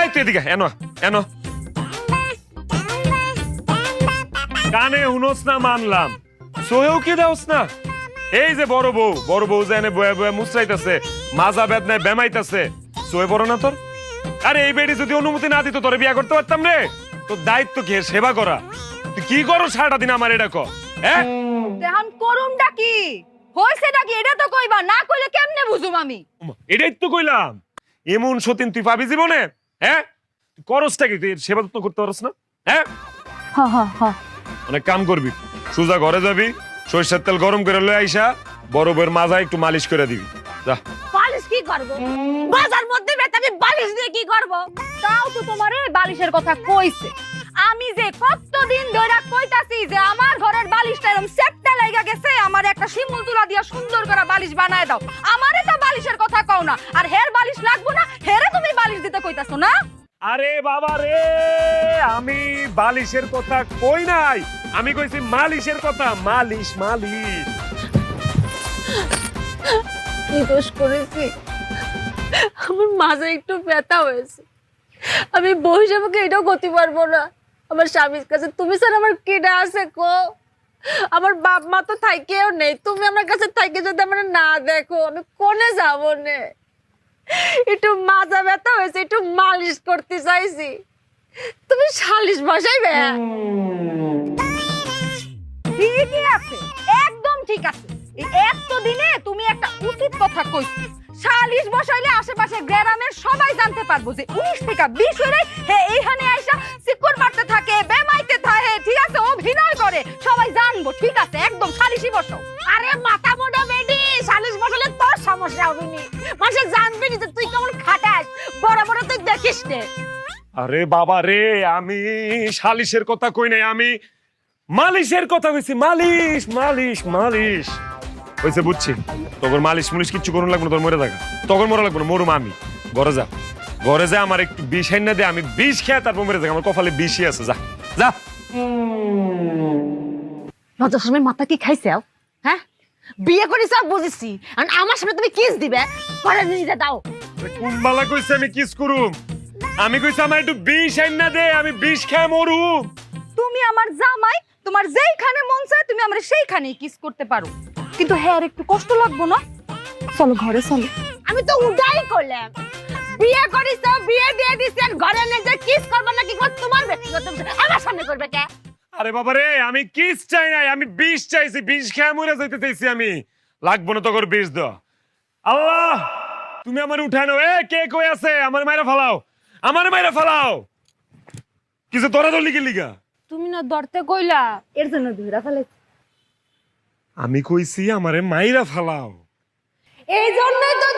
এই তুই এদিকে এনো এনো। কানে হুনোস না মানলাম, সোহেও কি দাওস না? এই যে বড় বউ যে এনে বয়া বয়া মুসরাইতেছে, মাজা বেদনায় বেমাইতেছে, সোহে বড় না তোর? আরে এই বেড়ি যদি অনুমতি না দিত তোরে বিয়া করতে পারতাম রে। তোর দায়িত্ব কি সেবা করা? তুই কি করো সারাটা দিন আমার এটা কর। হ্যাঁ দেহান করুমটা কি হইছেটা কি এটা তো কইবা, না কইলে কেমনে বুঝুম আমি? এটাই তো কইলাম, এমন সতীন তুই পাবি জীবনে? হ্যাঁ করসটা কি, তুই সেবা যত্ন করতে পারস না? হ্যাঁ হ্যাঁ হ্যাঁ হ্যাঁ, অনেক কাম করবি, সোজা ঘরে যাবি, সরিষার তেল গরম করে লয়ে আইসা বড় বউয়ের মাজা একটু মালিশ করে দিবি। যা। বালিশ কি করব? বাজার মধ্যে বেটা আমি বালিশ দিয়ে কি করব? তাও তো তোমারে বালিশের কথা কইছে। আমি যে কতদিন ধরে কইতাছি যে আমার ঘরের বালিশটা এরকম সেটটা লাগা গেছে, আমার একটা শিমুল তুলা দিয়া সুন্দর করে বালিশ বানায় দাও। আমারে তো বালিশের কথা কও না, আর হের বালিশ লাগবো না, হেরে তুমি বালিশ দিতে কইতাছো না? আরে বাবা রে, আমি বালিশের কথা কই নাই, আমি কইছি মালিশের কথা। মালিশ মালিশ। কি দোষ করেছি? আমার মাঝে একটু ব্যথা হয়েছে, আমি বউ হিসেবে এটাও করতে পারবো না। আমার স্বামীর কাছে তুমি স্যার আমার কেডা আছে কো? আমার বাপ মা তো থাইকেও নেই, তুমি আমার কাছে থাইকে যদি আমার না দেখো আমি কোনে যাবো নে? একটু মাজা ব্যথা হয়েছে, একটু মালিশ করতে চাইছি, তুমি সালিশ বসাইবে? ঠিকই আছে, একদম ঠিক আছে। এই এতদিনে তুমি একটা উচিত কথা কইছো। সালিশ বসাইলে আশেপাশে গ্রামের সবাই জানতে পারবো যে 19 থেকে 20 হইলে হে এইখানে আইসা সিকুর মারতে থাকে, বেমাইতে থাকে, ঠিক আছে, অভিনয় করে, সবাই জানবো। ঠিক আছে, একদম সালিশই বসাও। আরে মাথা মোটা বেডি, সালিশ বসালে তোর সমস্যা হবে নি, মানুষ জানবে না যে তুই কেমন খাটাস, বড় বড় তুই দেখিস নে। আরে বাবা রে, আমি সালিশের কথা কই নাই, আমি মালিশের কথা কইছি। মালিশ মালিশ মালিশ হইছে, বুঝছি। তোর মালিশ মুলিশ কিচ্ছু করুন লাগবে না, তোর মরে থাকা তখন মরা লাগবে না, মরুম আমি। ঘরে যা, ঘরে যা, আমার একটু বিষ আইনা দে, আমি বিষ খেয়ে তারপর মরে থাকা, আমার কপালে বিষই আছে। যা যা। লজ্জার সময় মাথা কি খাইছে? হ্যাঁ, বিয়ে করিস বুঝেছি, আর আমার সামনে তুমি কিস দিবে? পরে নিজে দাও। কুম্বালা কইছে আমি কিস করুম? আমি কইছি আমার একটু বিষ আইনা দে, আমি বিষ খেয়ে মরুম। তুমি আমার জামাই, তোমার যেইখানে মন চায় তুমি আমার সেইখানেই কিস করতে পারো, কিন্তু হ্যাঁ আর একটু কষ্ট লাগবো না? চলো ঘরে চলো। আমি তো উডাই করলাম, বিয়ে করিস, বিয়ে দিয়ে দিছেন, ঘরে নিয়ে যে কিস করবে না কি করবে তোমার ব্যক্তিগত বিষয়, আমার সামনে করবে কে? আরে বাবা রে, আমি কিস চাই নাই, আমি বিষ চাইছি, বিষ খেয়ে মরে যাইতে চাইছি আমি। লাগবো না তোর বিষ দ। আল্লাহ তুমি আমার উঠানো, এ কে কই আছে? আমার মাইরা ফালাও, আমার মাইরা ফালাও। কিছু তোরা তো লিখে লিখা, তুমি না ধরতে কইলা, এর জন্য ধইরা ফেলেছি। আমি কইছি আমারে মাইরা ফালাও, এই জন্যই তো